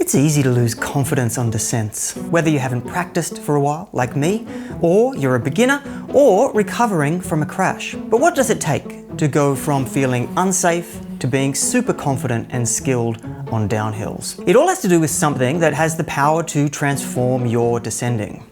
It's easy to lose confidence on descents, whether you haven't practiced for a while, like me, or you're a beginner, or recovering from a crash. But what does it take to go from feeling unsafe to being super confident and skilled on downhills? It all has to do with something that has the power to transform your descending.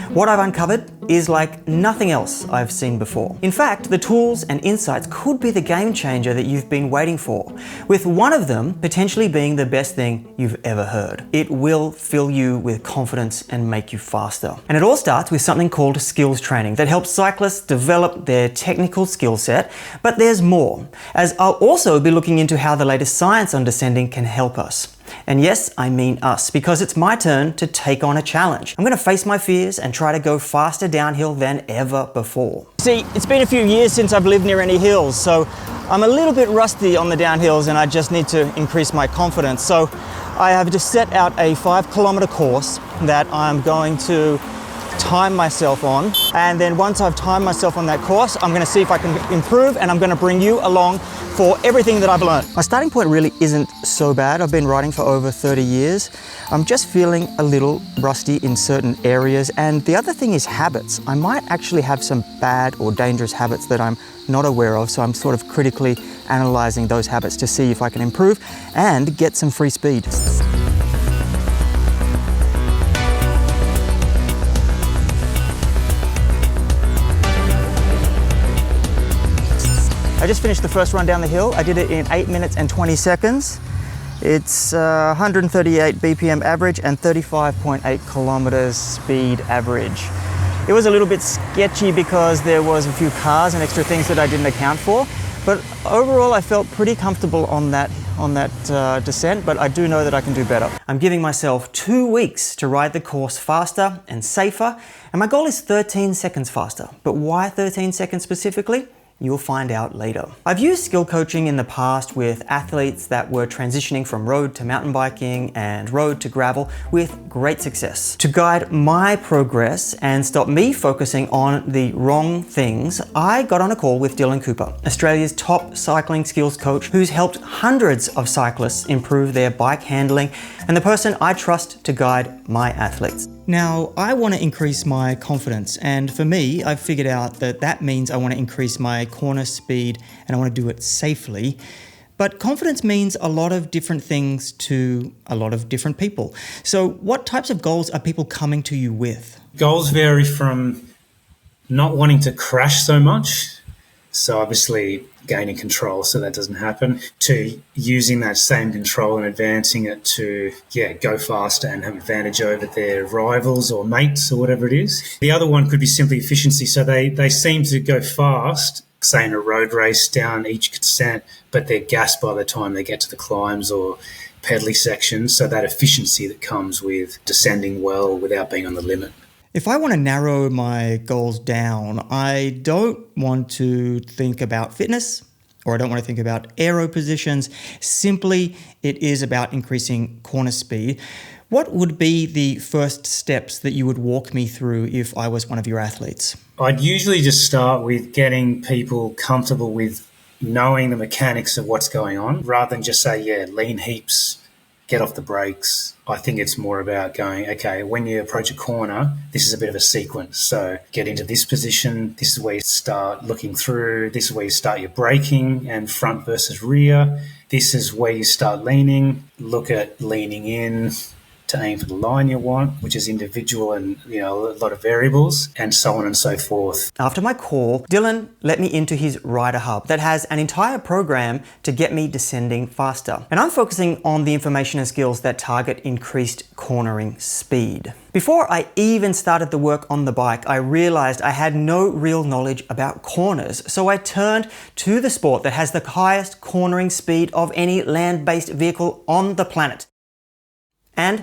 What I've uncovered is like nothing else I've seen before. In fact, the tools and insights could be the game changer that you've been waiting for, with one of them potentially being the best thing you've ever heard. It will fill you with confidence and make you faster. And it all starts with something called skills training that helps cyclists develop their technical skill set, but there's more, as I'll also be looking into how the latest science on descending can help us. And yes, I mean us, because it's my turn to take on a challenge. I'm gonna face my fears and try to go faster downhill than ever before. See, it's been a few years since I've lived near any hills, so I'm a little bit rusty on the downhills and I just need to increase my confidence. So I have just set out a 5-kilometer course that I'm going to time myself on. And then once I've timed myself on that course, I'm gonna see if I can improve, and I'm gonna bring you along for everything that I've learned. My starting point really isn't so bad. I've been riding for over 30 years. I'm just feeling a little rusty in certain areas. And the other thing is habits. I might actually have some bad or dangerous habits that I'm not aware of. So I'm sort of critically analyzing those habits to see if I can improve and get some free speed. I just finished the first run down the hill. I did it in 8 minutes and 20 seconds. It's 138 BPM average and 35.8 kilometers speed average. It was a little bit sketchy because there was a few cars and extra things that I didn't account for. But overall, I felt pretty comfortable on that descent, but I do know that I can do better. I'm giving myself 2 weeks to ride the course faster and safer, and my goal is 13 seconds faster. But why 13 seconds specifically? You'll find out later. I've used skill coaching in the past with athletes that were transitioning from road to mountain biking and road to gravel with great success. To guide my progress and stop me focusing on the wrong things, I got on a call with Dylan Cooper, Australia's top cycling skills coach, who's helped hundreds of cyclists improve their bike handling, and the person I trust to guide my athletes. Now, I want to increase my confidence, and for me, I've figured out that that means I want to increase my corner speed and I want to do it safely. But confidence means a lot of different things to a lot of different people. So what types of goals are people coming to you with? Goals vary from not wanting to crash so much, so obviously gaining control so that doesn't happen, to using that same control and advancing it to go faster and have advantage over their rivals or mates or whatever it is. The other one could be simply efficiency. So they seem to go fast, say in a road race down each descent, but they're gassed by the time they get to the climbs or pedally sections. So that efficiency that comes with descending well without being on the limit. If I want to narrow my goals down, I don't want to think about fitness, or I don't want to think about aero positions. Simply, it is about increasing corner speed. What would be the first steps that you would walk me through if I was one of your athletes? I'd usually just start with getting people comfortable with knowing the mechanics of what's going on, rather than just say, lean heaps, get off the brakes. I think it's more about going, okay, when you approach a corner, this is a bit of a sequence. So get into this position. This is where you start looking through. This is where you start your braking and front versus rear. This is where you start leaning. Look at leaning in to aim for the line you want, which is individual and, a lot of variables, and so on and so forth. After my call, Dylan let me into his rider hub that has an entire program to get me descending faster. And I'm focusing on the information and skills that target increased cornering speed. Before I even started the work on the bike, I realized I had no real knowledge about corners. So I turned to the sport that has the highest cornering speed of any land-based vehicle on the planet. And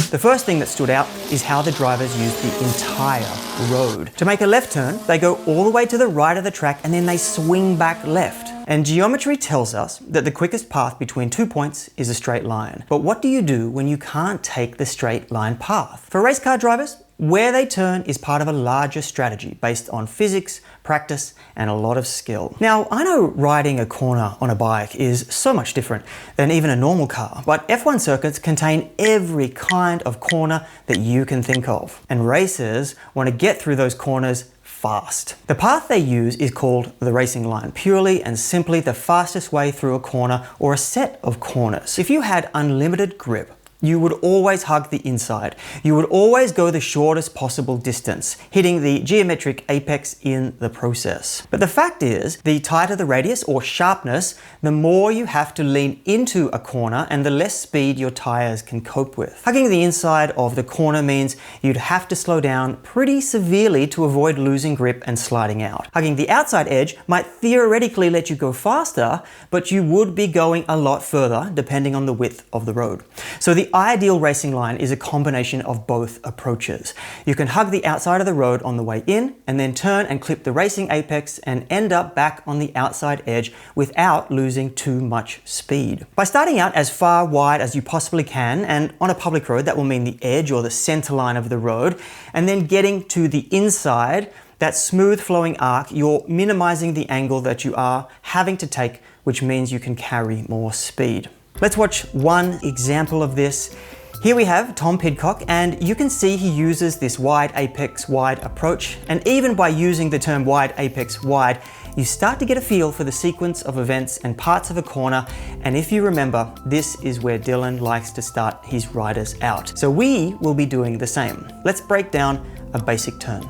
the first thing that stood out is how the drivers use the entire road. To make a left turn, they go all the way to the right of the track and then they swing back left. And geometry tells us that the quickest path between 2 points is a straight line. But what do you do when you can't take the straight line path? For race car drivers, Where they turn is part of a larger strategy based on physics, practice, and a lot of skill. Now, I know riding a corner on a bike is so much different than even a normal car, but F1 circuits contain every kind of corner that you can think of. And racers want to get through those corners fast. The path they use is called the racing line, purely and simply the fastest way through a corner or a set of corners. If you had unlimited grip, you would always hug the inside. You would always go the shortest possible distance, hitting the geometric apex in the process. But the fact is, the tighter the radius or sharpness, the more you have to lean into a corner and the less speed your tires can cope with. Hugging the inside of the corner means you'd have to slow down pretty severely to avoid losing grip and sliding out. Hugging the outside edge might theoretically let you go faster, but you would be going a lot further depending on the width of the road. So the ideal racing line is a combination of both approaches. You can hug the outside of the road on the way in and then turn and clip the racing apex and end up back on the outside edge without losing too much speed. By starting out as far wide as you possibly can, and on a public road that will mean the edge or the center line of the road, and then getting to the inside, that smooth flowing arc, you're minimizing the angle that you are having to take, which means you can carry more speed. Let's watch one example of this. Here we have Tom Pidcock, and you can see he uses this wide apex wide approach. And even by using the term wide apex wide, you start to get a feel for the sequence of events and parts of a corner. And if you remember, this is where Dylan likes to start his riders out. So we will be doing the same. Let's break down a basic turn.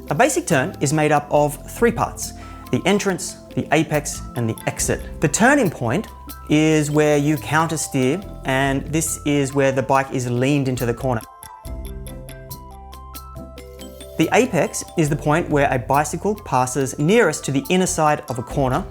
A basic turn is made up of three parts: the entrance, the apex, and the exit. The turning point is where you counter steer, and this is where the bike is leaned into the corner. The apex is the point where a bicycle passes nearest to the inner side of a corner.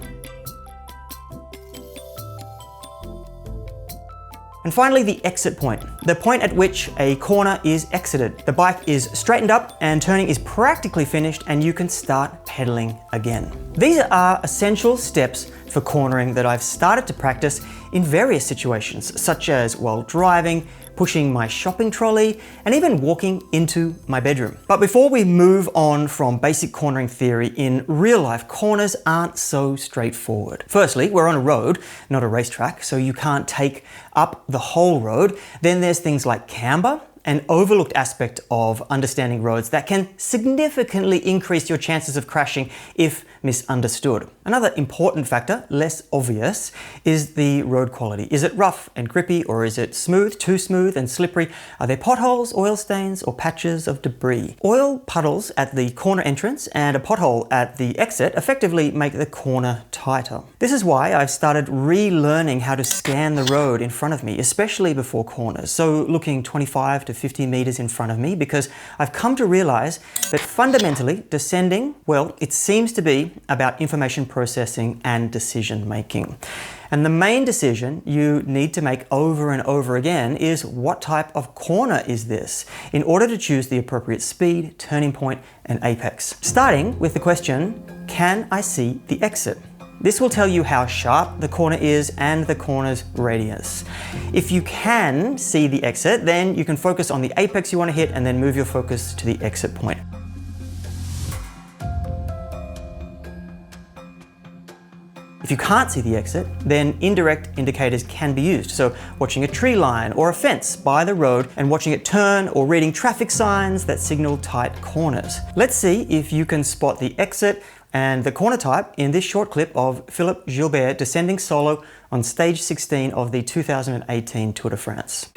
And finally, the exit point, the point at which a corner is exited. The bike is straightened up and turning is practically finished, and you can start pedaling again. These are essential steps for cornering that I've started to practice in various situations, such as while driving, pushing my shopping trolley, and even walking into my bedroom. But before we move on from basic cornering theory, in real life, corners aren't so straightforward. Firstly, we're on a road, not a racetrack, so you can't take up the whole road. Then there's things like camber, an overlooked aspect of understanding roads that can significantly increase your chances of crashing if misunderstood. Another important factor, less obvious, is the road quality. Is it rough and grippy, or is it smooth, too smooth and slippery? Are there potholes, oil stains, or patches of debris? Oil puddles at the corner entrance and a pothole at the exit effectively make the corner tighter. This is why I've started relearning how to scan the road in front of me, especially before corners. So looking 25 to 50 meters in front of me, because I've come to realize that fundamentally descending, well, it seems to be about information processing and decision making. And the main decision you need to make over and over again is, what type of corner is this, in order to choose the appropriate speed, turning point, and apex. Starting with the question, can I see the exit? This will tell you how sharp the corner is and the corner's radius. If you can see the exit, then you can focus on the apex you want to hit and then move your focus to the exit point. If you can't see the exit, then indirect indicators can be used. So watching a tree line or a fence by the road and watching it turn, or reading traffic signs that signal tight corners. Let's see if you can spot the exit and the corner type in this short clip of Philippe Gilbert descending solo on stage 16 of the 2018 Tour de France.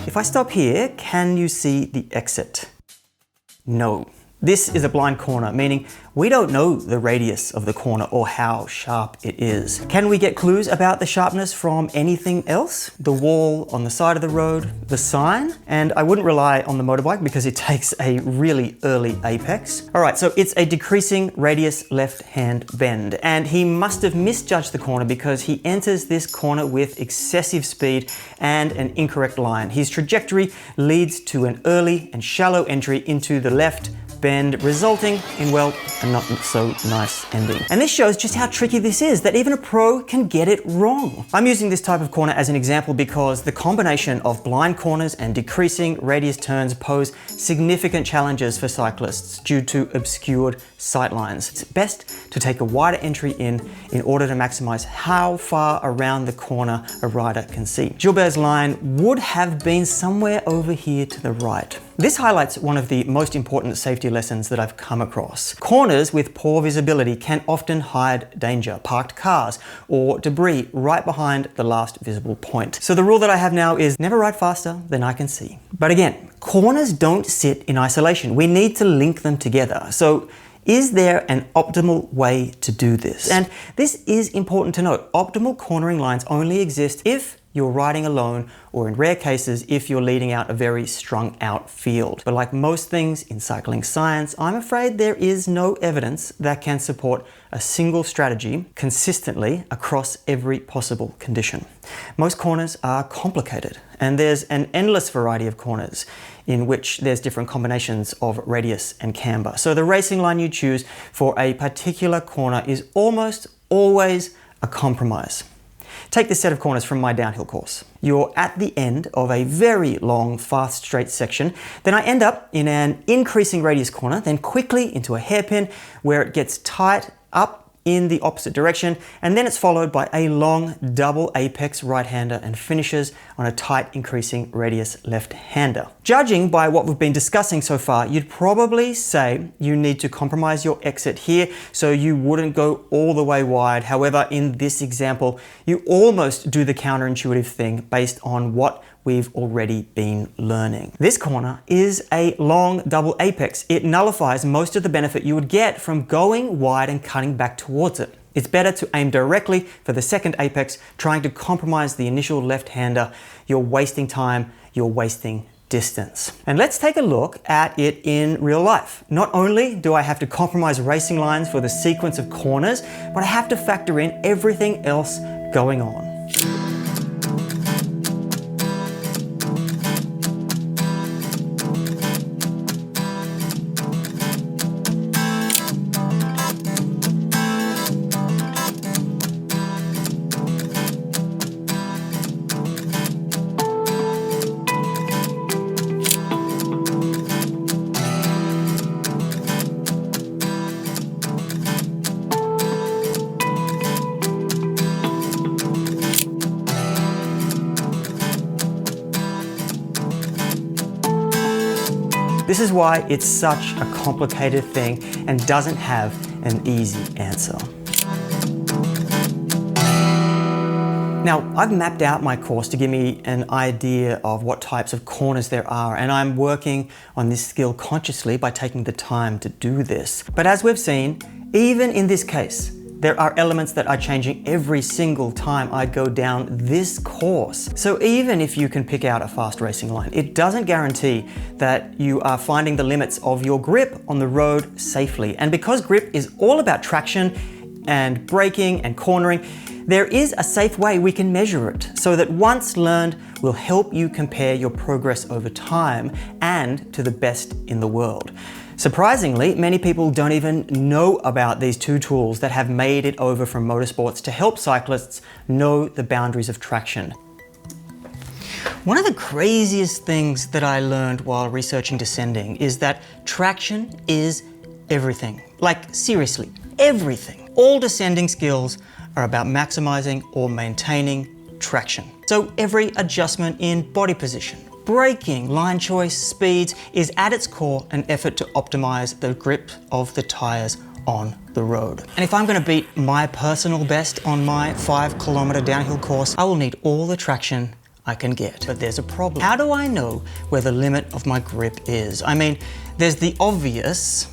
If I stop here, can you see the exit? No. This is a blind corner, meaning we don't know the radius of the corner or how sharp it is. Can we get clues about the sharpness from anything else? The wall on the side of the road, the sign, and I wouldn't rely on the motorbike because it takes a really early apex. All right, so it's a decreasing radius left-hand bend, and he must have misjudged the corner because he enters this corner with excessive speed and an incorrect line. His trajectory leads to an early and shallow entry into the left bend, resulting in, well, a not so nice ending. And this shows just how tricky this is, that even a pro can get it wrong. I'm using this type of corner as an example because the combination of blind corners and decreasing radius turns pose significant challenges for cyclists due to obscured sightlines. It's best to take a wider entry in order to maximize how far around the corner a rider can see. Gilbert's line would have been somewhere over here to the right. This highlights one of the most important safety lessons that I've come across. Corners with poor visibility can often hide danger, parked cars, or debris right behind the last visible point. So the rule that I have now is never ride faster than I can see. But again, corners don't sit in isolation. We need to link them together. So is there an optimal way to do this? And this is important to note. Optimal cornering lines only exist if you're riding alone, or in rare cases, if you're leading out a very strung out field. But like most things in cycling science, I'm afraid there is no evidence that can support a single strategy consistently across every possible condition. Most corners are complicated, and there's an endless variety of corners in which there's different combinations of radius and camber. So the racing line you choose for a particular corner is almost always a compromise. Take this set of corners from my downhill course. You're at the end of a very long, fast, straight section. Then I end up in an increasing radius corner, then quickly into a hairpin where it gets tight up in the opposite direction, and then it's followed by a long double apex right-hander and finishes on a tight increasing radius left-hander. Judging by what we've been discussing so far, you'd probably say you need to compromise your exit here so you wouldn't go all the way wide. However, in this example, you almost do the counterintuitive thing based on what we've already been learning. This corner is a long double apex. It nullifies most of the benefit you would get from going wide and cutting back towards it. It's better to aim directly for the second apex, trying to compromise the initial left-hander. You're wasting time, you're wasting distance. And let's take a look at it in real life. Not only do I have to compromise racing lines for the sequence of corners, but I have to factor in everything else going on. This is why it's such a complicated thing and doesn't have an easy answer. Now, I've mapped out my course to give me an idea of what types of corners there are, and I'm working on this skill consciously by taking the time to do this. But as we've seen, even in this case, there are elements that are changing every single time I go down this course. So even if you can pick out a fast racing line, it doesn't guarantee that you are finding the limits of your grip on the road safely. And because grip is all about traction and braking and cornering, there is a safe way we can measure it so that once learned will help you compare your progress over time and to the best in the world. Surprisingly, many people don't even know about these two tools that have made it over from motorsports to help cyclists know the boundaries of traction. One of the craziest things that I learned while researching descending is that traction is everything. Like seriously, everything. All descending skills are about maximizing or maintaining traction. So every adjustment in body position, braking, line choice, speeds is at its core an effort to optimize the grip of the tires on the road. And if I'm going to beat my personal best on my 5-kilometer downhill course, I will need all the traction I can get. But there's a problem. How do I know where the limit of my grip is? I mean, there's the obvious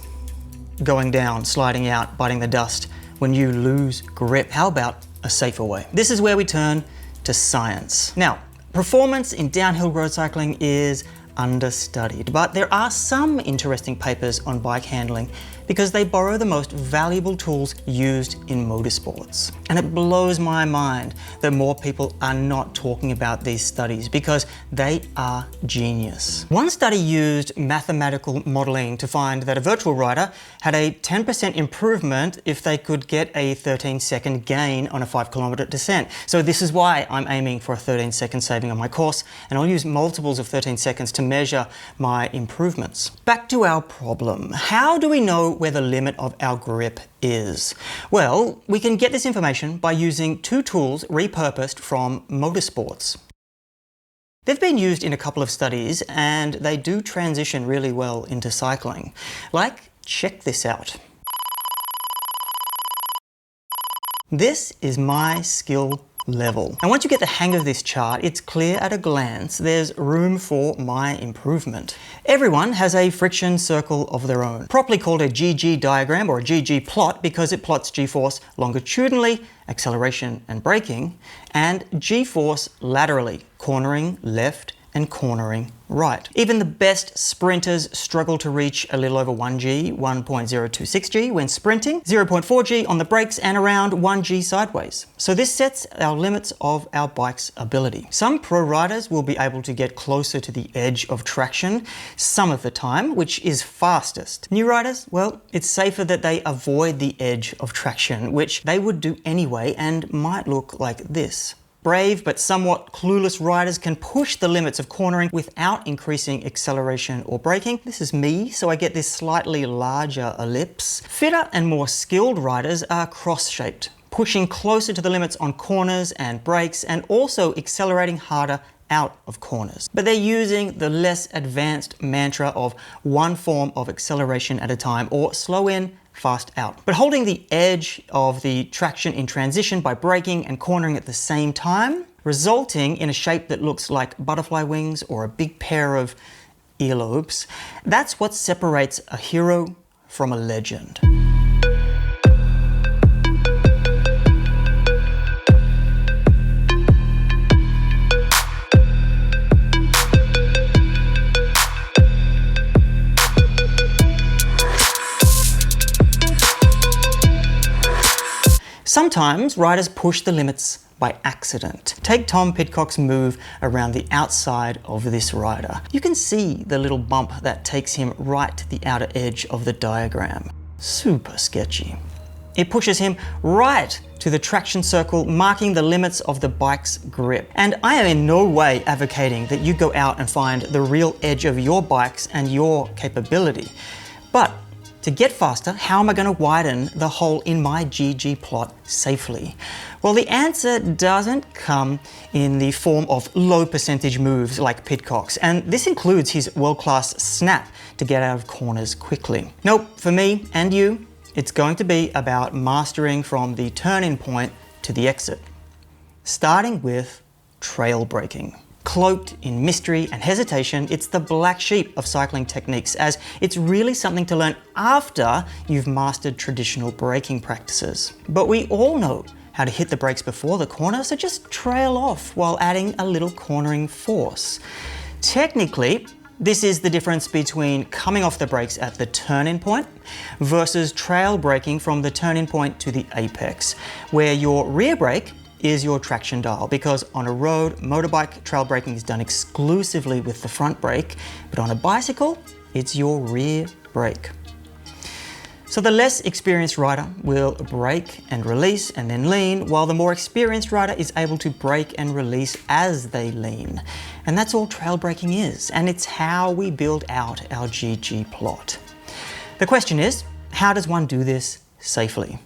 going down, sliding out, biting the dust when you lose grip. How about a safer way? This is where we turn to science. Now, performance in downhill road cycling is understudied, but there are some interesting papers on bike handling because they borrow the most valuable tools used in motorsports. And it blows my mind that more people are not talking about these studies because they are genius. One study used mathematical modeling to find that a virtual rider had a 10% improvement if they could get a 13-second gain on a 5-kilometer descent. So this is why I'm aiming for a 13-second saving on my course, and I'll use multiples of 13 seconds to measure my improvements. Back to our problem. How do we know where the limit of our grip is? Well, we can get this information by using two tools repurposed from motorsports. They've been used in a couple of studies and they do transition really well into cycling. Like, check this out. This is my skill level. And once you get the hang of this chart, it's clear at a glance there's room for my improvement. Everyone has a friction circle of their own, properly called a GG diagram or a GG plot because it plots G-force longitudinally, acceleration and braking, and G-force laterally, cornering left and cornering right. Even the best sprinters struggle to reach a little over 1G, 1.026G when sprinting, 0.4G on the brakes, and around 1G sideways. So this sets our limits of our bike's ability. Some pro riders will be able to get closer to the edge of traction some of the time, which is fastest. New riders, well, it's safer that they avoid the edge of traction, which they would do anyway and might look like this. Brave but somewhat clueless riders can push the limits of cornering without increasing acceleration or braking. This is me, so I get this slightly larger ellipse. Fitter and more skilled riders are cross-shaped, pushing closer to the limits on corners and brakes and also accelerating harder out of corners. But they're using the less advanced mantra of one form of acceleration at a time, or slow in, fast out. But holding the edge of the traction in transition by braking and cornering at the same time, resulting in a shape that looks like butterfly wings or a big pair of earlobes, that's what separates a hero from a legend. Sometimes riders push the limits by accident. Take Tom Pidcock's move around the outside of this rider. You can see the little bump that takes him right to the outer edge of the diagram. Super sketchy. It pushes him right to the traction circle, marking the limits of the bike's grip. And I am in no way advocating that you go out and find the real edge of your bikes and your capability. But to get faster, how am I going to widen the hole in my GG plot safely? Well, the answer doesn't come in the form of low percentage moves like Pidcock's, and this includes his world-class snap to get out of corners quickly. Nope, for me and you, it's going to be about mastering from the turn-in point to the exit, starting with trail braking. Cloaked in mystery and hesitation, it's the black sheep of cycling techniques, as it's really something to learn after you've mastered traditional braking practices. But we all know how to hit the brakes before the corner, so just trail off while adding a little cornering force. Technically, this is the difference between coming off the brakes at the turn-in point versus trail braking from the turn-in point to the apex, where your rear brake is your traction dial, because on a road, motorbike, trail braking is done exclusively with the front brake, but on a bicycle, it's your rear brake. So the less experienced rider will brake and release and then lean, while the more experienced rider is able to brake and release as they lean. And that's all trail braking is, and it's how we build out our GG plot. The question is, how does one do this safely?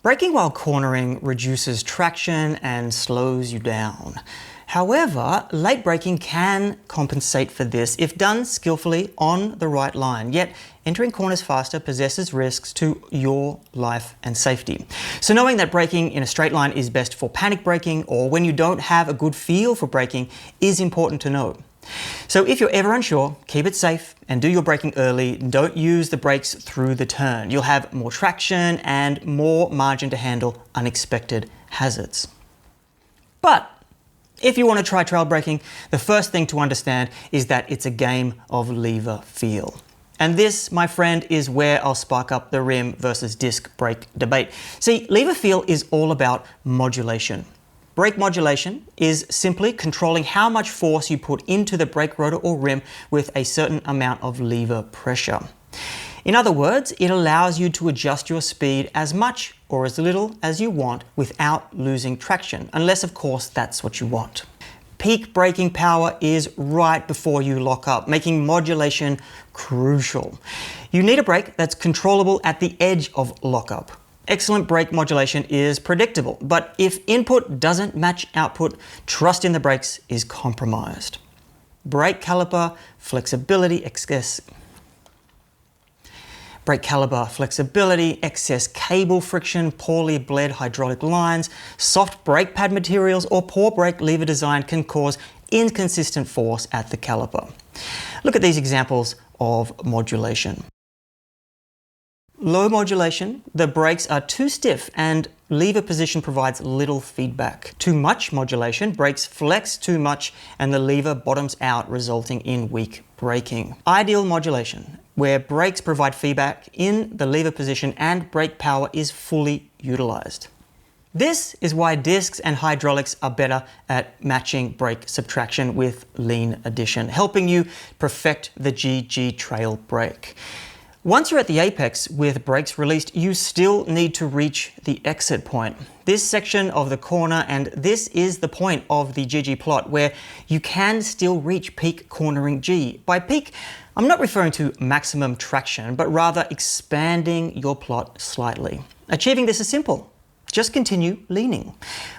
Braking while cornering reduces traction and slows you down. However, late braking can compensate for this if done skillfully on the right line, yet entering corners faster possesses risks to your life and safety. So knowing that braking in a straight line is best for panic braking or when you don't have a good feel for braking is important to know. So if you're ever unsure, keep it safe and do your braking early. Don't use the brakes through the turn. You'll have more traction and more margin to handle unexpected hazards. But if you want to try trail braking, the first thing to understand is that it's a game of lever feel. And this, my friend, is where I'll spark up the rim versus disc brake debate. See, lever feel is all about modulation. Brake modulation is simply controlling how much force you put into the brake rotor or rim with a certain amount of lever pressure. In other words, it allows you to adjust your speed as much or as little as you want without losing traction, unless of course that's what you want. Peak braking power is right before you lock up, making modulation crucial. You need a brake that's controllable at the edge of lockup. Excellent brake modulation is predictable, but if input doesn't match output, trust in the brakes is compromised. Brake caliper flexibility, excess cable friction, poorly bled hydraulic lines, soft brake pad materials, or poor brake lever design can cause inconsistent force at the caliper. Look at these examples of modulation. Low modulation, the brakes are too stiff and lever position provides little feedback. Too much modulation, brakes flex too much and the lever bottoms out, resulting in weak braking. Ideal modulation, where brakes provide feedback in the lever position and brake power is fully utilized. This is why discs and hydraulics are better at matching brake subtraction with lean addition, helping you perfect the GG trail brake. Once you're at the apex with brakes released, you still need to reach the exit point. This section of the corner, and this is the point of the GG plot where you can still reach peak cornering G. By peak, I'm not referring to maximum traction, but rather expanding your plot slightly. Achieving this is simple. Just continue leaning.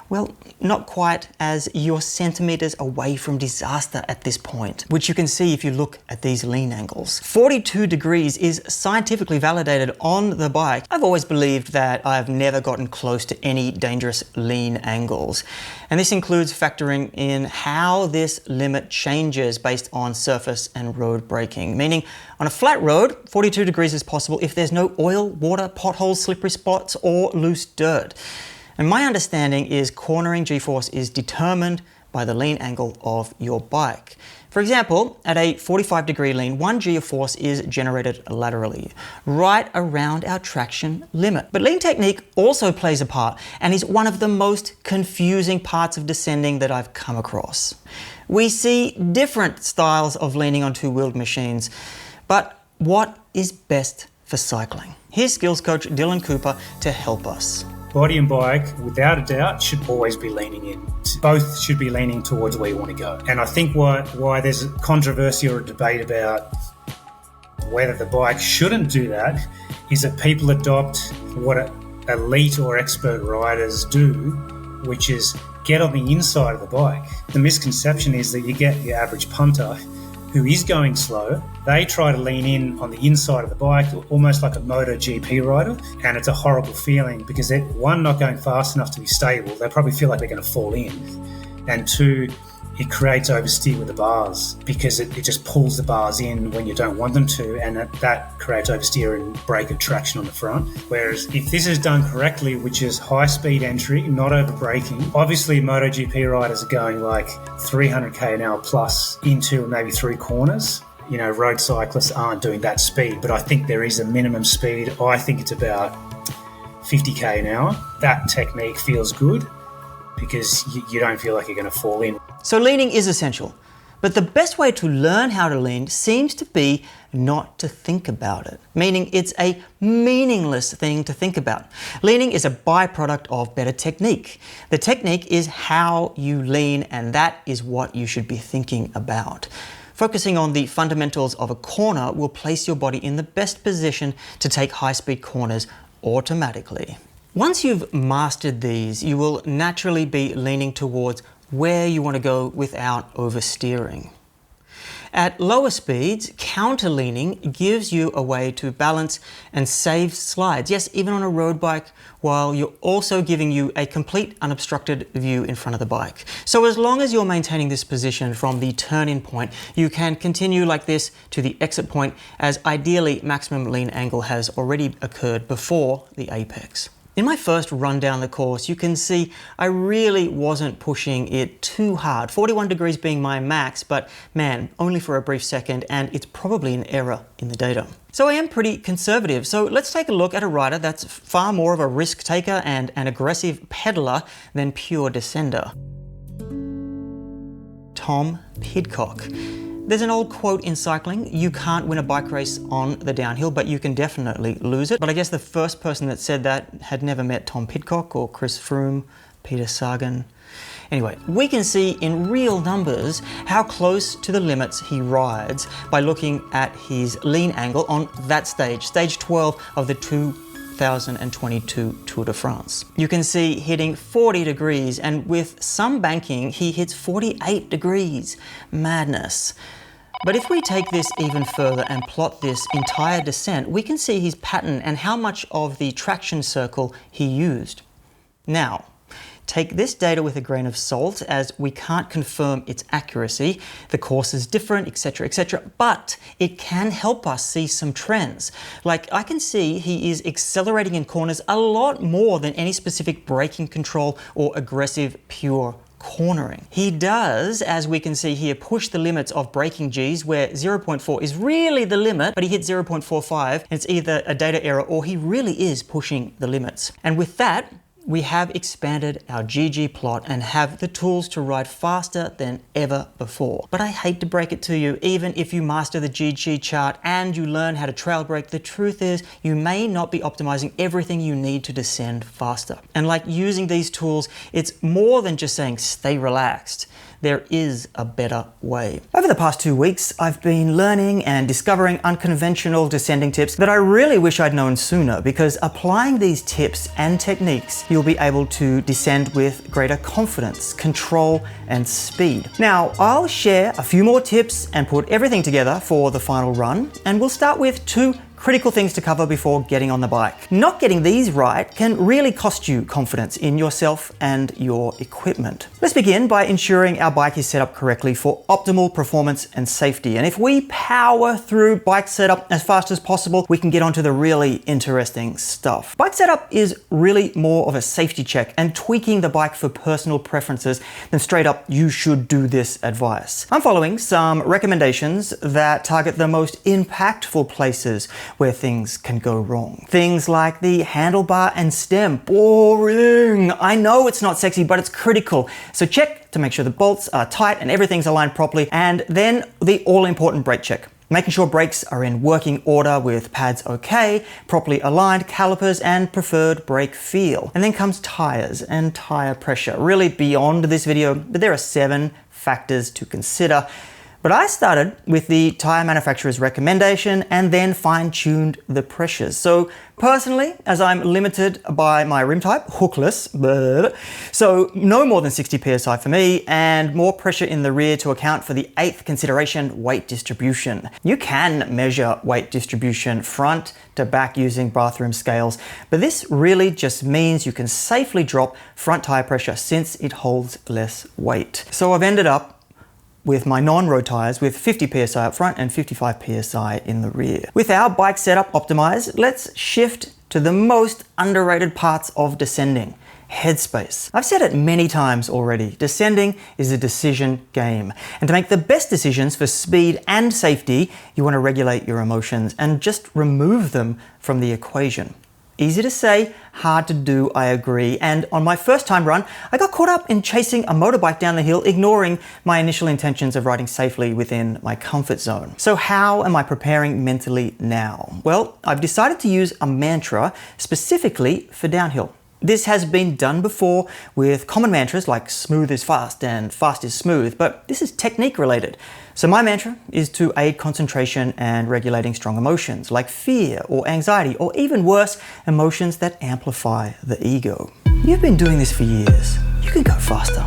Well, not quite, as you're centimeters away from disaster at this point, which you can see if you look at these lean angles. 42 degrees is scientifically validated on the bike. I've always believed that I've never gotten close to any dangerous lean angles. And this includes factoring in how this limit changes based on surface and road braking. Meaning, on a flat road, 42 degrees is possible if there's no oil, water, potholes, slippery spots, or loose dirt. And my understanding is cornering G-force is determined by the lean angle of your bike. For example, at a 45 degree lean, 1 G of force is generated laterally, right around our traction limit. But lean technique also plays a part and is one of the most confusing parts of descending that I've come across. We see different styles of leaning on two-wheeled machines, but what is best for cycling? Here's skills coach Dylan Cooper to help us. Body and bike, without a doubt, should always be leaning in. Both should be leaning towards where you want to go. And I think why there's a controversy or a debate about whether the bike shouldn't do that is that people adopt what elite or expert riders do, which is get on the inside of the bike. The misconception is that you get your average punter who is going slow. They try to lean in on the inside of the bike, almost like a MotoGP rider, and it's a horrible feeling because they're, one, not going fast enough to be stable. They probably feel like they're going to fall in. And two, it creates oversteer with the bars because it just pulls the bars in when you don't want them to, and that creates oversteer and brake traction on the front. Whereas if this is done correctly, which is high speed entry, not over braking, obviously MotoGP riders are going like 300k an hour plus into maybe 3 corners. You know, road cyclists aren't doing that speed, but I think there is a minimum speed. I think it's about 50k an hour. That technique feels good because you don't feel like you're going to fall in. So leaning is essential, but the best way to learn how to lean seems to be not to think about it, meaning it's a meaningless thing to think about. Leaning is a byproduct of better technique. The technique is how you lean, and that is what you should be thinking about. Focusing on the fundamentals of a corner will place your body in the best position to take high-speed corners automatically. Once you've mastered these, you will naturally be leaning towards where you want to go without oversteering. At lower speeds, counter-leaning gives you a way to balance and save slides, yes, even on a road bike, while you're also giving you a complete unobstructed view in front of the bike. So as long as you're maintaining this position from the turn-in point, you can continue like this to the exit point, as ideally maximum lean angle has already occurred before the apex. In my first run down the course, you can see I really wasn't pushing it too hard, 41 degrees being my max, but man, only for a brief second, and it's probably an error in the data. So I am pretty conservative. So let's take a look at a rider that's far more of a risk taker and an aggressive pedaler than pure descender. Tom Pidcock. There's an old quote in cycling: you can't win a bike race on the downhill, but you can definitely lose it. But I guess the first person that said that had never met Tom Pidcock or Chris Froome, Peter Sagan. Anyway, we can see in real numbers how close to the limits he rides by looking at his lean angle on that stage, stage 12 of the 2022 Tour de France. You can see hitting 40 degrees, and with some banking, he hits 48 degrees. Madness. But if we take this even further and plot this entire descent, we can see his pattern and how much of the traction circle he used. Now, take this data with a grain of salt, as we can't confirm its accuracy. The course is different, etc., but it can help us see some trends. Like, I can see he is accelerating in corners a lot more than any specific braking control or aggressive pure cornering. He does, as we can see here, push the limits of braking Gs, where 0.4 is really the limit, but he hit 0.45, and it's either a data error or he really is pushing the limits. And with that, we have expanded our GG plot and have the tools to ride faster than ever before. But I hate to break it to you, even if you master the GG chart and you learn how to trail brake, the truth is you may not be optimizing everything you need to descend faster. And like using these tools, it's more than just saying stay relaxed. There is a better way. Over the past 2 weeks, I've been learning and discovering unconventional descending tips that I really wish I'd known sooner, because applying these tips and techniques, you'll be able to descend with greater confidence, control, and speed. Now, I'll share a few more tips and put everything together for the final run, and we'll start with 2 critical things to cover before getting on the bike. Not getting these right can really cost you confidence in yourself and your equipment. Let's begin by ensuring our bike is set up correctly for optimal performance and safety. And if we power through bike setup as fast as possible, we can get onto the really interesting stuff. Bike setup is really more of a safety check and tweaking the bike for personal preferences than straight up, you should do this advice. I'm following some recommendations that target the most impactful places where things can go wrong. Things like the handlebar and stem. Boring. I know it's not sexy, but it's critical. So check to make sure the bolts are tight and everything's aligned properly. And then the all-important brake check. Making sure brakes are in working order with pads okay, properly aligned, calipers, and preferred brake feel. And then comes tires and tire pressure. Really beyond this video, but there are 7 factors to consider. But I started with the tire manufacturer's recommendation and then fine-tuned the pressures. So personally, as I'm limited by my rim type, hookless, so no more than 60 PSI for me, and more pressure in the rear to account for the 8th consideration, weight distribution. You can measure weight distribution front to back using bathroom scales, but this really just means you can safely drop front tire pressure since it holds less weight. So I've ended up with my non-road tires with 50 PSI up front and 55 PSI in the rear. With our bike setup optimized, let's shift to the most underrated parts of descending: headspace. I've said it many times already, descending is a decision game. And to make the best decisions for speed and safety, you want to regulate your emotions and just remove them from the equation. Easy to say, hard to do, I agree. And on my first time run, I got caught up in chasing a motorbike down the hill, ignoring my initial intentions of riding safely within my comfort zone. So how am I preparing mentally now? Well, I've decided to use a mantra specifically for downhill. This has been done before with common mantras like smooth is fast and fast is smooth, but this is technique related. So my mantra is to aid concentration and regulating strong emotions like fear or anxiety, or even worse, emotions that amplify the ego. You've been doing this for years. You can go faster.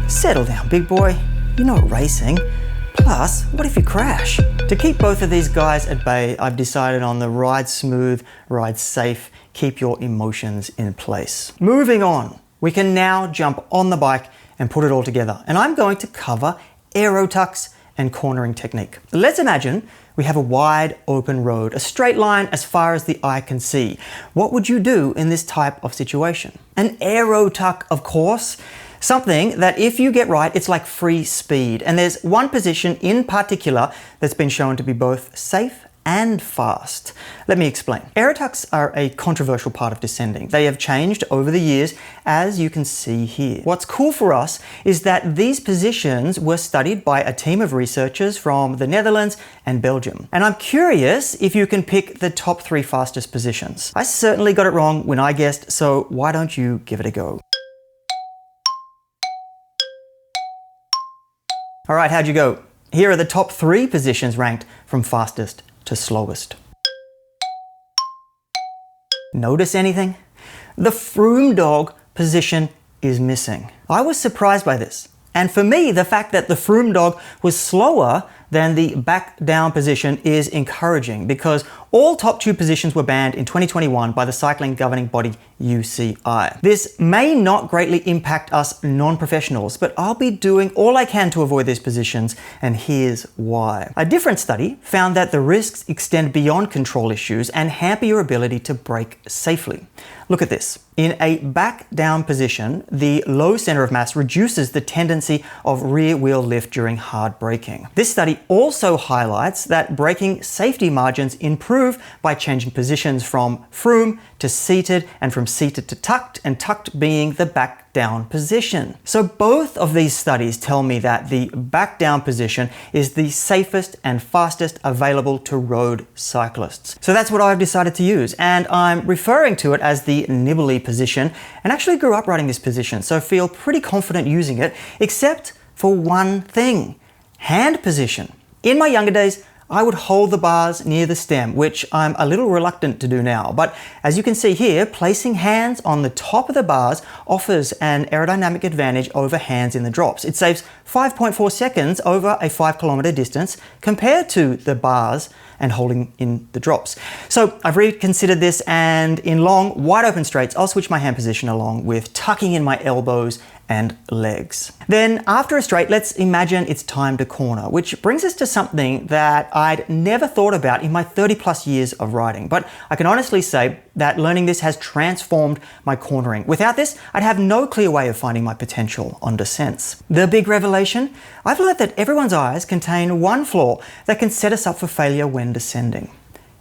Settle down, big boy. You're not racing. Plus, what if you crash? To keep both of these guys at bay, I've decided on the ride smooth, ride safe, keep your emotions in place. Moving on, we can now jump on the bike and put it all together. And I'm going to cover aero tucks and cornering technique. Let's imagine we have a wide open road, a straight line as far as the eye can see. What would you do in this type of situation? An aero tuck, of course. Something that if you get right, it's like free speed. And there's one position in particular that's been shown to be both safe and fast. Let me explain. Aerotucks are a controversial part of descending. They have changed over the years, as you can see here. What's cool for us is that these positions were studied by a team of researchers from the Netherlands and Belgium. And I'm curious if you can pick the top 3 fastest positions. I certainly got it wrong when I guessed, so why don't you give it a go? All right, how'd you go? Here are the top 3 positions ranked from fastest to slowest. Notice anything? The Froome dog position is missing. I was surprised by this. And for me, the fact that the Froome dog was slower than the back down position is encouraging, because all top 2 positions were banned in 2021 by the cycling governing body UCI. This may not greatly impact us non-professionals, but I'll be doing all I can to avoid these positions, and here's why. A different study found that the risks extend beyond control issues and hamper your ability to brake safely. Look at this. In a back down position, the low center of mass reduces the tendency of rear wheel lift during hard braking. This study also highlights that braking safety margins improve by changing positions from Froome to seated and from seated to tucked, and tucked being the back down position. So both of these studies tell me that the back down position is the safest and fastest available to road cyclists. So that's what I've decided to use, and I'm referring to it as the nibbly position, and actually grew up riding this position, so feel pretty confident using it, except for one thing: hand position. In my younger days, I would hold the bars near the stem, which I'm a little reluctant to do now. But as you can see here, placing hands on the top of the bars offers an aerodynamic advantage over hands in the drops. It saves 5.4 seconds over a 5-kilometer distance compared to the bars and holding in the drops. So I've reconsidered this, and in long, wide open straights, I'll switch my hand position along with tucking in my elbows and legs. Then after a straight, let's imagine it's time to corner, which brings us to something that I'd never thought about in my 30+ years of riding. But I can honestly say that learning this has transformed my cornering. Without this, I'd have no clear way of finding my potential on descents. The big revelation? I've learned that everyone's eyes contain one flaw that can set us up for failure when descending.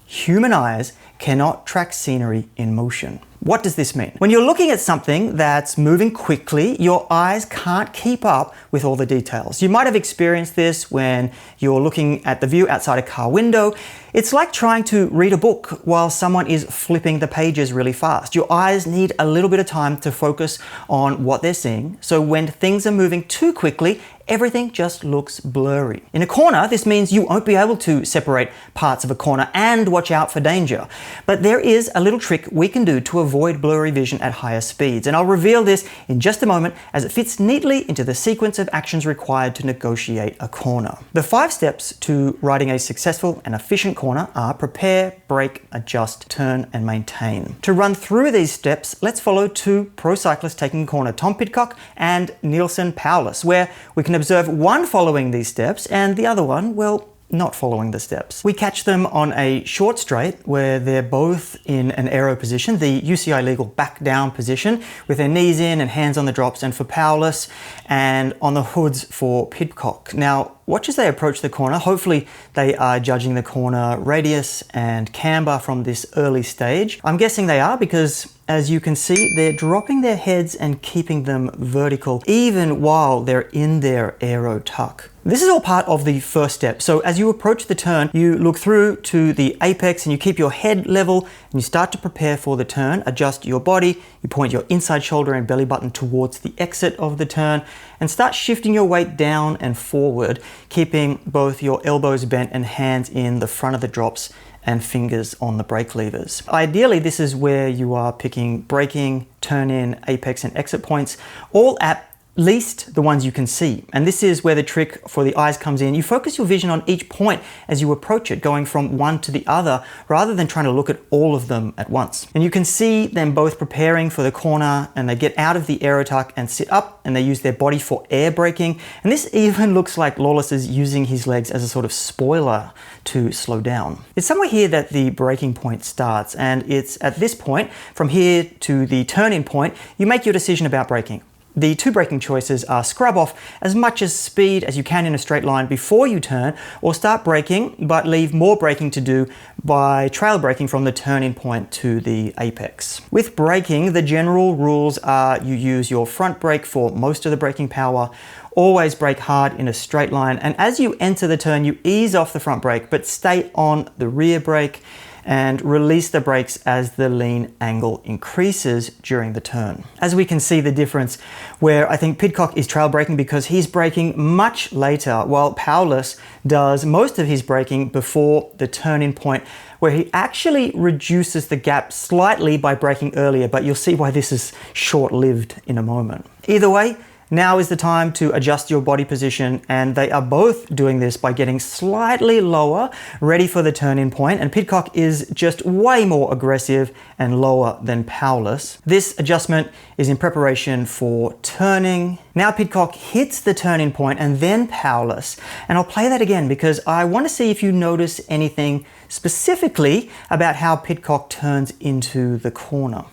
Human eyes cannot track scenery in motion. What does this mean? When you're looking at something that's moving quickly, your eyes can't keep up with all the details. You might have experienced this when you're looking at the view outside a car window. It's like trying to read a book while someone is flipping the pages really fast. Your eyes need a little bit of time to focus on what they're seeing, so when things are moving too quickly, everything just looks blurry. In a corner, this means you won't be able to separate parts of a corner and watch out for danger. But there is a little trick we can do to avoid blurry vision at higher speeds, and I'll reveal this in just a moment as it fits neatly into the sequence of actions required to negotiate a corner. The 5 steps to riding a successful and efficient corner are prepare, brake, adjust, turn, and maintain. To run through these steps, let's follow 2 pro cyclists taking a corner, Tom Pidcock and Nielsen Paulus, where we can observe one following these steps and the other one, well, not following the steps. We catch them on a short straight where they're both in an aero position, the UCI legal back down position, with their knees in and hands on the drops, and for Paulus, and on the hoods for Pidcock. Now, watch as they approach the corner. Hopefully they are judging the corner radius and camber from this early stage. I'm guessing they are, because as you can see, they're dropping their heads and keeping them vertical, even while they're in their aero tuck. This is all part of the first step. So as you approach the turn, you look through to the apex and you keep your head level and you start to prepare for the turn. Adjust your body, you point your inside shoulder and belly button towards the exit of the turn, and start shifting your weight down and forward, keeping both your elbows bent and hands in the front of the drops and fingers on the brake levers. Ideally, this is where you are picking braking, turn in, apex and exit points, all at least the ones you can see. And this is where the trick for the eyes comes in. You focus your vision on each point as you approach it, going from one to the other, rather than trying to look at all of them at once. And you can see them both preparing for the corner, and they get out of the aero tuck and sit up, and they use their body for air braking. And this even looks like Lawless is using his legs as a sort of spoiler to slow down. It's somewhere here that the braking point starts, and it's at this point, from here to the turn-in point, you make your decision about braking. The two braking choices are scrub off as much as speed as you can in a straight line before you turn, or start braking but leave more braking to do by trail braking from the turn-in point to the apex. With braking, the general rules are you use your front brake for most of the braking power, always brake hard in a straight line, and as you enter the turn, you ease off the front brake but stay on the rear brake, and release the brakes as the lean angle increases during the turn. As we can see the difference, where I think Pidcock is trail braking because he's braking much later, while Powerless does most of his braking before the turn-in point, where he actually reduces the gap slightly by braking earlier, but you'll see why this is short-lived in a moment. Either way, now is the time to adjust your body position, and they are both doing this by getting slightly lower, ready for the turn-in point, and Pidcock is just way more aggressive and lower than Powerless. This adjustment is in preparation for turning. Now Pidcock hits the turn-in point and then Powerless, and I'll play that again because I want to see if you notice anything specifically about how Pidcock turns into the corner.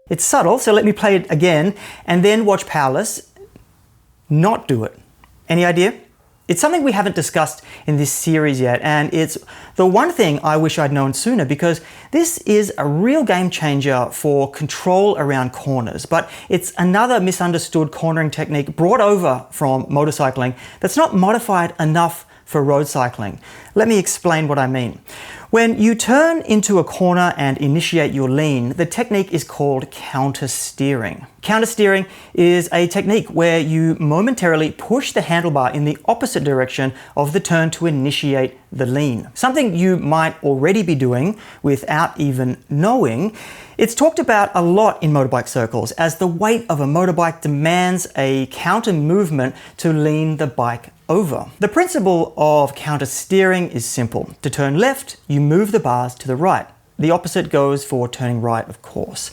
It's subtle, so let me play it again and then watch Powerless not do it. Any idea? It's something we haven't discussed in this series yet, and it's the one thing I wish I'd known sooner, because this is a real game changer for control around corners, but it's another misunderstood cornering technique brought over from motorcycling that's not modified enough for road cycling. Let me explain what I mean. When you turn into a corner and initiate your lean, the technique is called counter-steering. Counter-steering is a technique where you momentarily push the handlebar in the opposite direction of the turn to initiate the lean. Something you might already be doing without even knowing. It's talked about a lot in motorbike circles, as the weight of a motorbike demands a counter movement to lean the bike over. The principle of counter-steering is simple. To turn left, you move the bars to the right. The opposite goes for turning right, of course.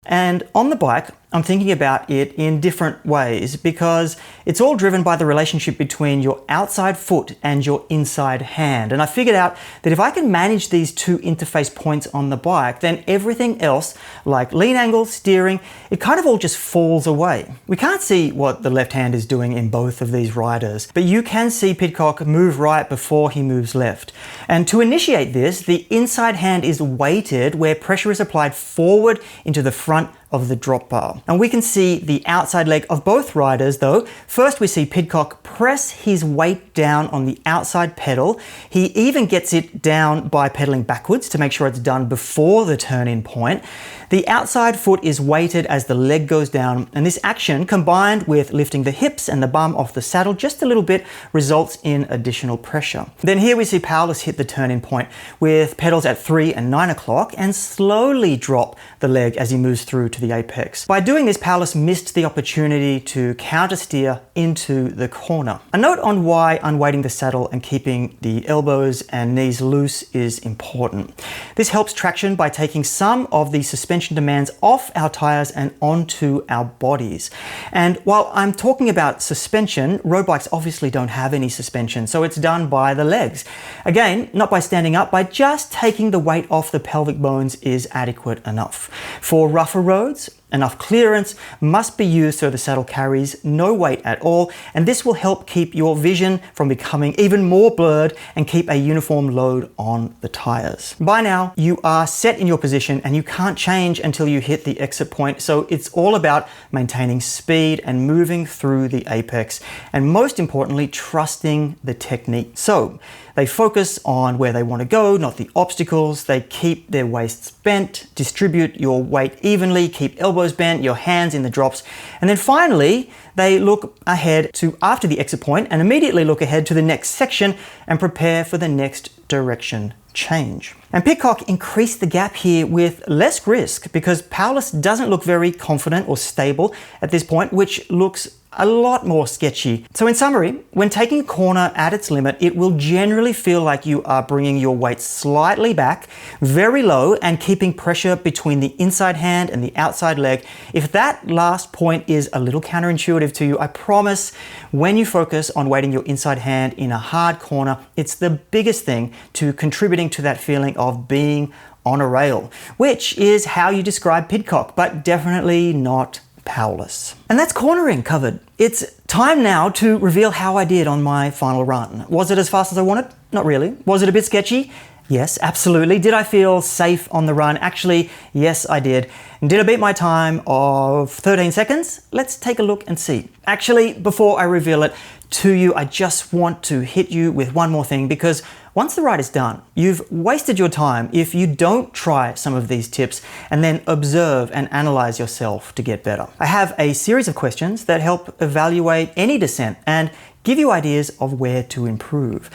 And on the bike, I'm thinking about it in different ways, because it's all driven by the relationship between your outside foot and your inside hand. And I figured out that if I can manage these two interface points on the bike, then everything else, like lean angle, steering, it kind of all just falls away. We can't see what the left hand is doing in both of these riders, but you can see Pidcock move right before he moves left. And to initiate this, the inside hand is weighted where pressure is applied forward into the front of the drop bar. And we can see the outside leg of both riders though. First we see Pidcock press his weight down on the outside pedal. He even gets it down by pedaling backwards to make sure it's done before the turn-in point. The outside foot is weighted as the leg goes down, and this action, combined with lifting the hips and the bum off the saddle just a little bit, results in additional pressure. Then here we see Powerless hit the turn-in point with pedals at 3 and 9 o'clock and slowly drop the leg as he moves through to the apex. By doing this, Powerless missed the opportunity to counter-steer into the corner. A note on why unweighting the saddle and keeping the elbows and knees loose is important. This helps traction by taking some of the suspension demands off our tires and onto our bodies. And while I'm talking about suspension, road bikes obviously don't have any suspension, so it's done by the legs. Again, not by standing up, by just taking the weight off the pelvic bones is adequate enough. For rougher roads, enough clearance must be used so the saddle carries no weight at all, and this will help keep your vision from becoming even more blurred and keep a uniform load on the tires. By now, you are set in your position and you can't change until you hit the exit point, so it's all about maintaining speed and moving through the apex, and most importantly, trusting the technique. So they focus on where they want to go, not the obstacles. They keep their waists bent, distribute your weight evenly, keep elbows elbows bent, your hands in the drops. And then finally, they look ahead to after the exit point and immediately look ahead to the next section and prepare for the next direction change. And Pidcock increased the gap here with less risk because powerless doesn't look very confident or stable at this point, which looks a lot more sketchy. So in summary, when taking a corner at its limit, it will generally feel like you are bringing your weight slightly back, very low, and keeping pressure between the inside hand and the outside leg. If that last point is a little counterintuitive to you, I promise when you focus on weighting your inside hand in a hard corner, it's the biggest thing to contributing to that feeling of being on a rail, which is how you describe Pidcock, but definitely not powerless. And that's cornering covered. It's time now to reveal how I did on my final run. Was it as fast as I wanted? Not really. Was it a bit sketchy? Yes, absolutely. Did I feel safe on the run? Actually, yes, I did. And did I beat my time of 13 seconds? Let's take a look and see. Actually, before I reveal it to you, I just want to hit you with one more thing, because once the ride is done, you've wasted your time if you don't try some of these tips and then observe and analyze yourself to get better. I have a series of questions that help evaluate any descent and give you ideas of where to improve.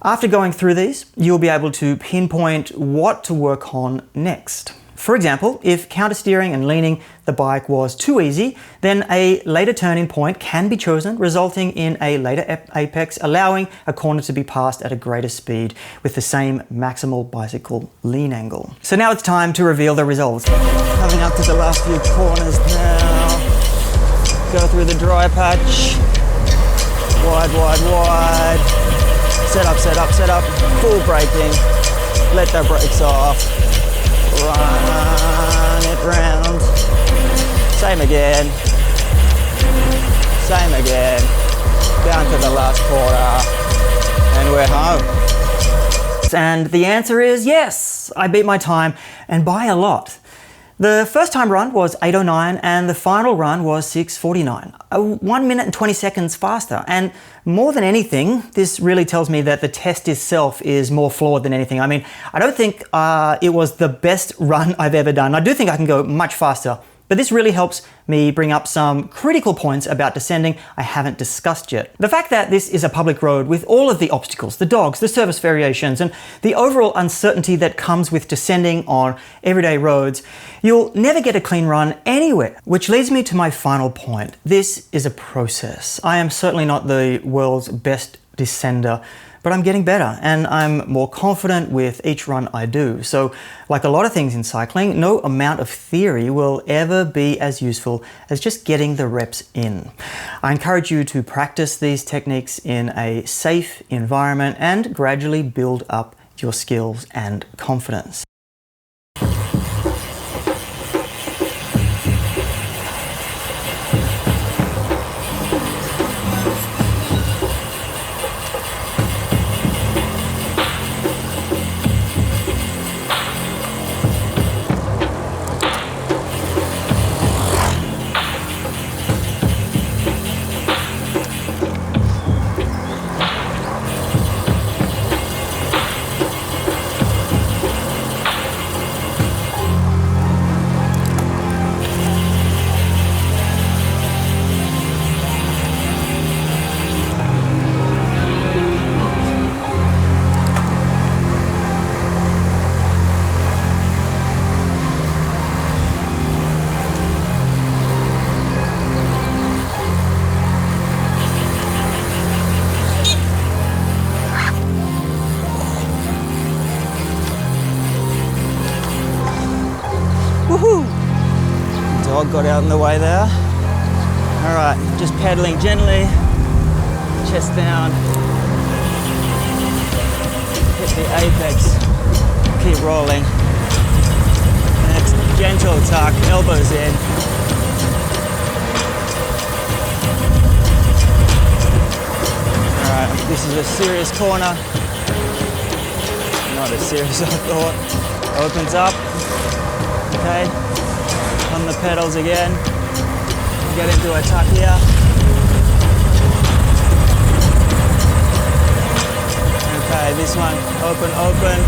After going through these, you'll be able to pinpoint what to work on next. For example, if countersteering and leaning the bike was too easy, then a later turning point can be chosen, resulting in a later apex, allowing a corner to be passed at a greater speed with the same maximal bicycle lean angle. So now it's time to reveal the results. Coming up to the last few corners now. Go through the dry patch. Wide, wide, wide. Set up, set up, set up. Full braking. Let the brakes off. Run it round. Same again. Same again. Down to the last quarter. And we're home. And the answer is yes, I beat my time, and by a lot. The first time run was 8:09 and the final run was 6:49. 1 minute and 20 seconds faster. And more than anything, this really tells me that the test itself is more flawed than anything. I mean, I don't think it was the best run I've ever done. I do think I can go much faster. But this really helps me bring up some critical points about descending I haven't discussed yet. The fact that this is a public road with all of the obstacles, the dogs, the surface variations, and the overall uncertainty that comes with descending on everyday roads, you'll never get a clean run anywhere. Which leads me to my final point. This is a process. I am certainly not the world's best descender, but I'm getting better and I'm more confident with each run I do. So like a lot of things in cycling, no amount of theory will ever be as useful as just getting the reps in. I encourage you to practice these techniques in a safe environment and gradually build up your skills and confidence. Woohoo! Dog got out in the way there. All right, just pedaling gently, chest down. Hit the apex, keep rolling. Next, gentle tuck, elbows in. All right, this is a serious corner. Not as serious as I thought. Opens up. Okay, on the pedals again, get into a tuck here. Okay, this one, open, open,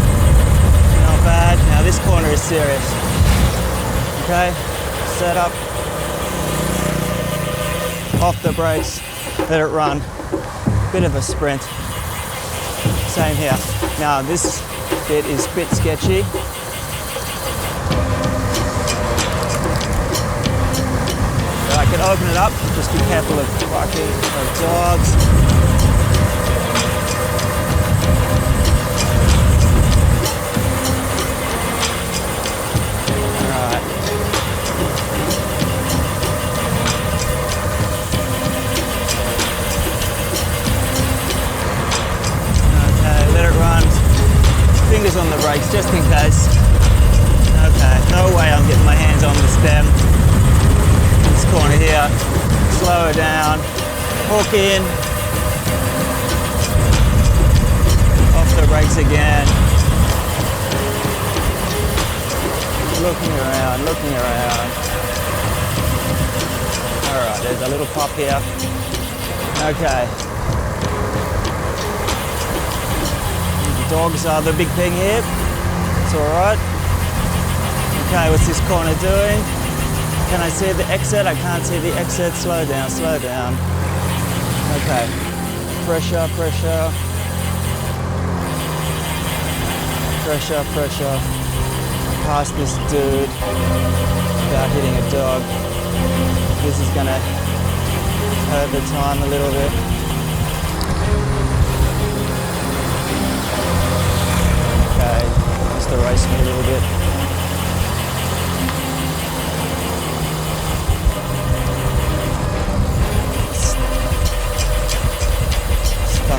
not bad. Now this corner is serious. Okay, setup. Off the brakes, let it run. Bit of a sprint. Same here. Now this bit is a bit sketchy. I can open it up, just be careful of barking of dogs. Alright. Okay, let it run. Fingers on the brakes just in case. Okay, no way I'm getting my hands on the stem. Corner here, slow it down, hook in, off the brakes again, looking around, alright, there's a little pop here, okay, the dogs are the big thing here, it's alright, okay, what's this corner doing? Can I see the exit? I can't see the exit. Slow down, slow down. Okay. Pressure, pressure. Pressure, pressure. Past this dude without hitting a dog. This is gonna hurt the time a little bit. Okay. Just erase me a little bit.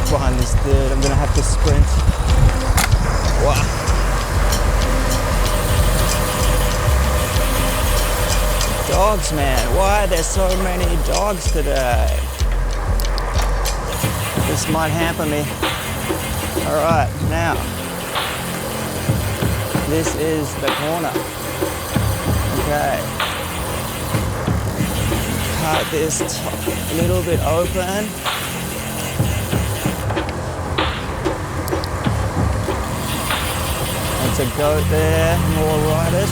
Behind this dude, I'm gonna have to sprint. Wow. Dogs, man, why are there so many dogs today? This might hamper me. Alright, now, this is the corner. Okay. Cut this a little bit open. A goat there, more riders.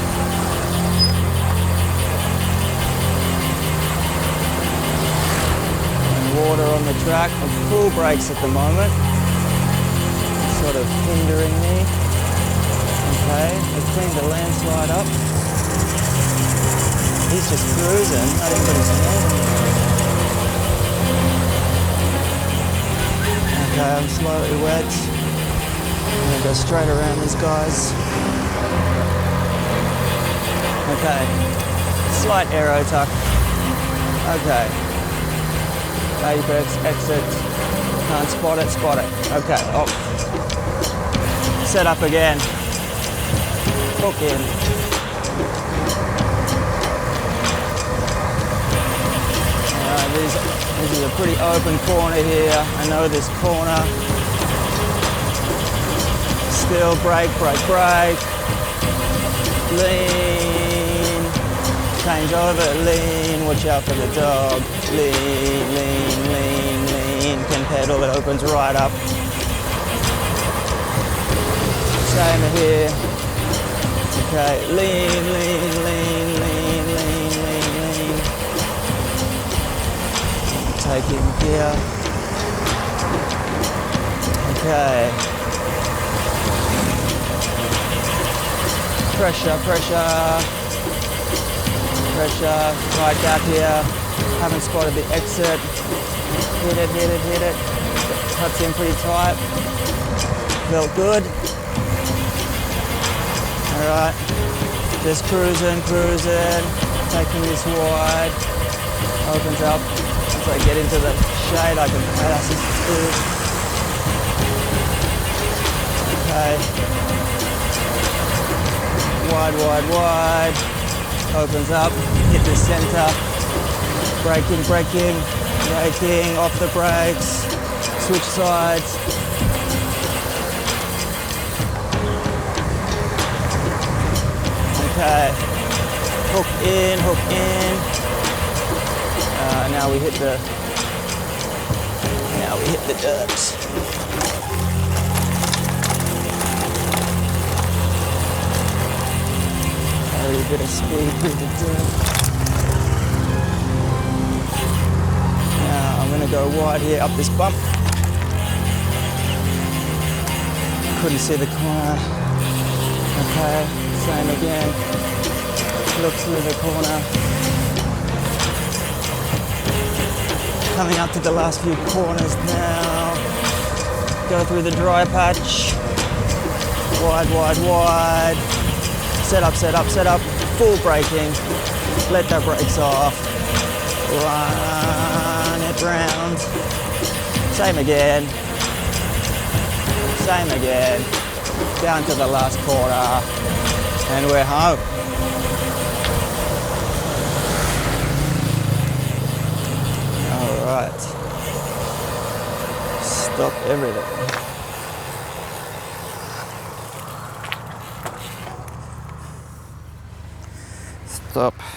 And water on the track. I'm full brakes at the moment. Sort of hindering me. Okay, let's clean the landslide up. He's just cruising, not even got his hand in there. Okay, I'm slightly wet. I'm gonna go straight around these guys. Okay, slight aero tuck. Okay, apex, exit, can't spot it, Okay, oh. Set up again, hook in. Alright, this is a pretty open corner here. I know this corner. Still brake, brake, brake. Lean. Change over, lean. Watch out for the dog. Lean, lean, lean, lean. Can pedal, it opens right up. Same here. Okay, lean, lean, lean, lean, lean, lean, lean. Taking gear. Okay. Pressure, pressure, pressure, right back here, haven't spotted the exit, hit it, hit it, hit it, cuts in pretty tight, felt good, alright, just cruising, cruising, taking this wide, opens up, once I get into the shade I can pass it through, okay. Wide, wide, wide, opens up, hit the center, braking, braking, braking, off the brakes, switch sides. Okay, hook in, hook in. Now we hit the dirt. A bit of speed through the dirt. go wide here up this bump. Couldn't see the corner. Okay, same again. Look through the corner. Coming up to the last few corners now. Go through the dry patch. Wide, wide, wide. Set up, set up, set up. Full braking. Let the brakes off. Run it round. Same again. Same again. Down to the last quarter. And we're home. All right. Stop everything. Stop.